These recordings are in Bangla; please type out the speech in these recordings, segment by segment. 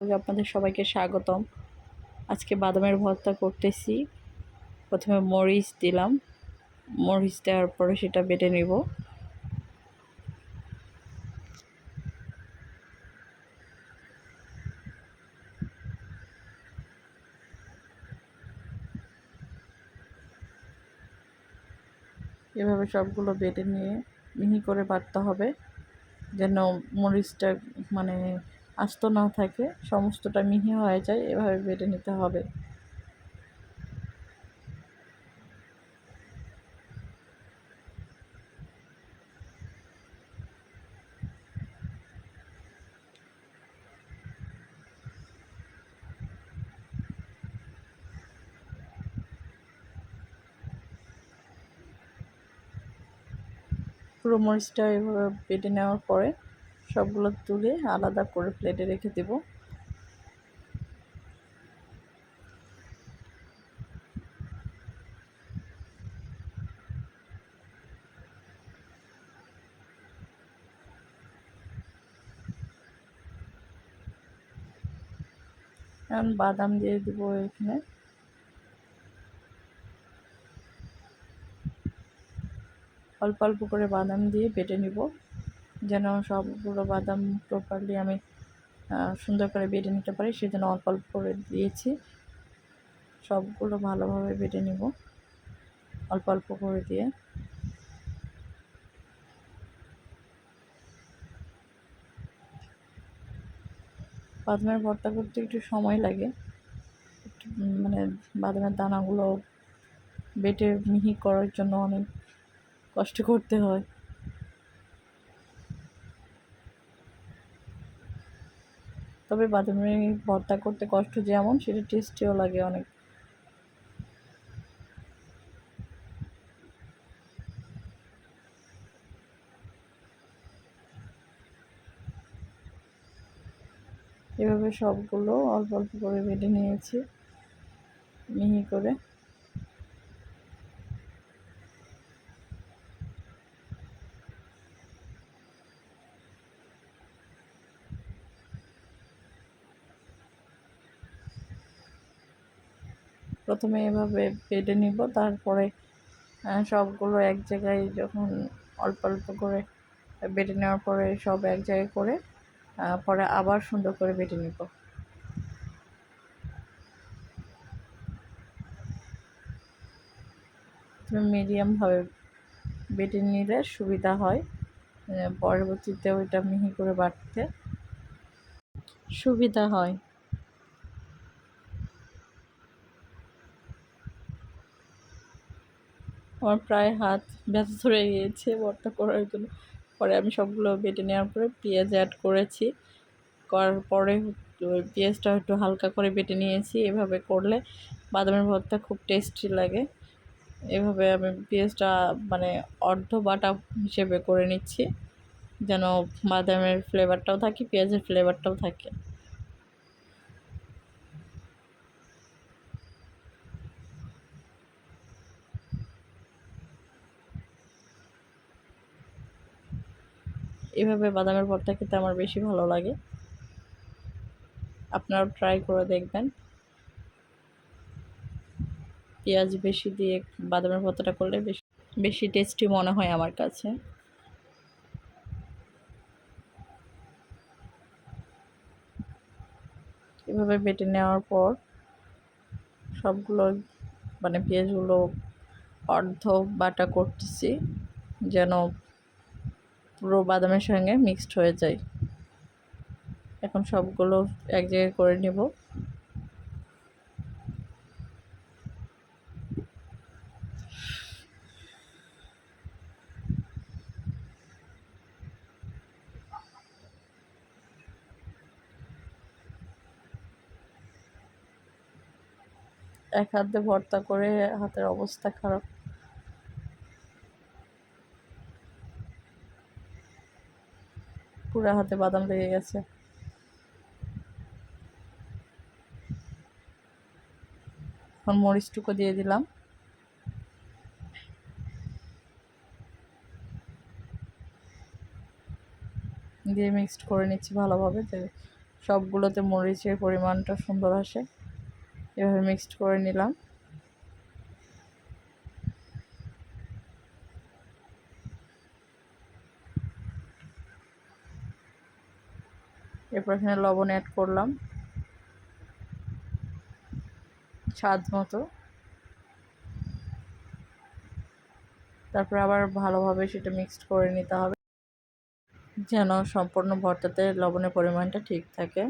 আপনাদের সবাইকে স্বাগতম। আজকে বাদামের ভর্তা করতেছি। প্রথমে মরিচ দিলাম, মরিচ দেওয়ার পরে সেটা বেটে নিব। এভাবে সবগুলো বেটে নিয়ে মিহি করে বাটতে হবে, যেন মরিচটা মানে আস্ত না থাকে, সমস্তটা মিহি হয়ে যায়। এভাবে বেটে নিতে হবে। পুরো মরিচটা এভাবে বেটে নেওয়ার পরে সবগুলো তুলে আলাদা করে প্লেটে রেখে দেব। এখন বাদাম দিয়ে দেবো এখানে। অল্প অল্প করে বাদাম দিয়ে বেটে নিব, যেন সবগুলো বাদাম প্রপারলি আমি সুন্দর করে বেটে নিতে পারি, সেজন্য অল্প অল্প করে দিয়েছি। সবগুলো ভালোভাবে বেটে নিব অল্প অল্প করে দিয়ে। বাদামের ভর্তা করতে একটু সময় লাগে, একটু মানে বাদামের দানাগুলো বেটে মিহি করার জন্য অনেক কষ্ট করতে হয়। তবে বাদামের ভর্তা করতে কষ্ট যেমন, সেটা টেস্টিও লাগে অনেক। এভাবে সবগুলো অল্প অল্প করে বেটে নিয়েছি মিহি করে। প্রথমে এভাবে বেটে নিব, তারপরে সবগুলো এক জায়গায় যখন অল্প অল্প করে বেটে নেওয়ার পরে সব এক জায়গায় করে পরে আবার সুন্দর করে বেটে নিব। মিডিয়ামভাবে বেটে নিলে সুবিধা হয়, পরবর্তীতে ওইটা মিহি করে বাটতে সুবিধা হয়। আমার প্রায় হাত ব্যথা ধরে গিয়েছে ভর্তা করার জন্য। পরে আমি সবগুলো বেটে নেওয়ার পরে পেঁয়াজ অ্যাড করেছি, করার পরে ওই পেঁয়াজটা একটু হালকা করে বেটে নিয়েছি। এভাবে করলে বাদামের ভর্তা খুব টেস্টি লাগে। এভাবে আমি পেঁয়াজটা মানে অর্ধ বাটা হিসেবে করে নিচ্ছি, যেন বাদামের ফ্লেভারটাও থাকে, পেঁয়াজের ফ্লেভারটাও থাকে। এভাবে বাদামের ভর্তা খেতে আমার বেশি ভালো লাগে। আপনারাও ট্রাই করে দেখবেন। পেঁয়াজ বেশি দিয়ে বাদামের ভর্তাটা করলে বেশি বেশি টেস্টি মনে হয় আমার কাছে। এভাবে বেটে নেওয়ার পর সবগুলো মানে পেঁয়াজগুলো অর্ধ বাটা করতেছি, যেন পুরো বাদামের সঙ্গে মিক্সড হয়ে যায়। এখন সবগুলো এক জায়গায় করে নেব। এক হাতে ভর্তা করে হাতের অবস্থা খারাপ। পুরো হাতে বাদাম লেগে গেছে। এখন মরিচটুকু দিয়ে দিলাম, দিয়ে মিক্সড করে নিচ্ছি ভালোভাবে। সবগুলোতে মরিচের পরিমাণটা সুন্দর আসে। এভাবে মিক্সড করে নিলাম। এরপর এখানে লবণ অ্যাড করলাম স্বাদ মতো। তারপর আবার ভালোভাবে সেটা মিক্সড করে নিতে হবে যেন সম্পূর্ণ ভর্তাতে লবণের পরিমাণটা ঠিক থাকে।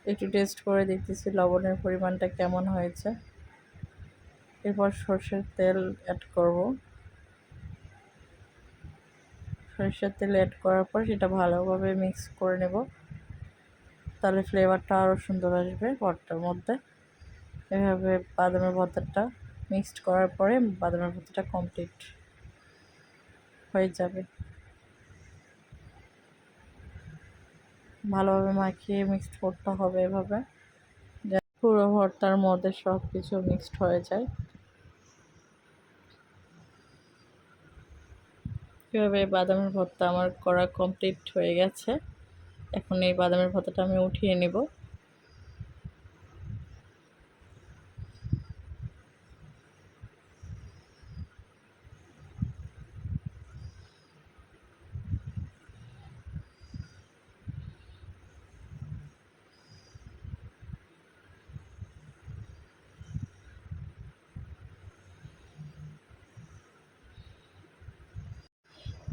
একটু টেস্ট করে দেখতেছি লবণের পরিমাণটা কেমন হয়েছে। এরপর সরষের তেল অ্যাড করব। সরষের তেল অ্যাড করার পর সেটা ভালোভাবে মিক্স করে নেব, তাহলে ফ্লেভারটা আরও সুন্দর আসবে ভর্তার মধ্যে। এভাবে বাদামের ভর্তাটা মিক্সড করার পরে বাদামের ভর্তাটা কমপ্লিট হয়ে যাবে। ভালোভাবে মাখিয়ে মিক্সড করতে হবে এভাবে, যাতে পুরো ভর্তার মধ্যে সব কিছু মিক্সড হয়ে যায়। এভাবে বাদামের ভর্তা আমার করা কমপ্লিট হয়ে গেছে। এখন এই বাদামের ভর্তাটা আমি উঠিয়ে নেব।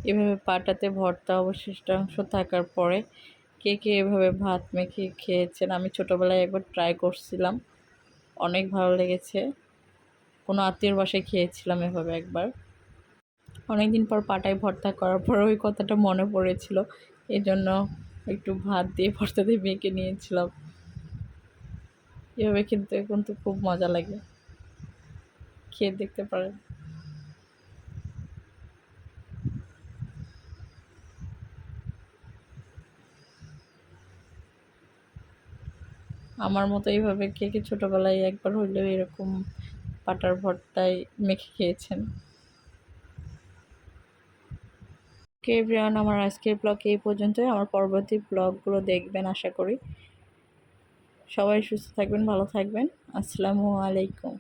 এভাবে পাটাতে ভর্তা অবশিষ্টাংশ থাকার পরে কে কে এভাবে ভাত মেখে খেয়েছেন? আমি ছোটোবেলায় একবার ট্রাই করছিলাম, অনেক ভালো লেগেছে। কোনো আত্মীয়র বাসায় খেয়েছিলাম এভাবে একবার। অনেকদিন পর পাটায় ভর্তা করার পর ওই কথাটা মনে পড়েছিল, এই জন্য একটু ভাত দিয়ে ভর্তা দিয়ে মেখে নিয়েছিলাম। এভাবে কিন্তু কিন্তু খুব মজা লাগে, খেয়ে দেখতে পারেন। আমার মতো এইভাবে কে কে ছোটোবেলায় একবার হইলেও এরকম পাটার ভর্তায় মেখে খেয়েছেন? ওকে এভরিওয়ান, আমার আজকের ব্লগ এই পর্যন্তই। আমার পরবর্তী ব্লগগুলো দেখবেন আশা করি। সবাই সুস্থ থাকবেন, ভালো থাকবেন। আসসালামু আলাইকুম।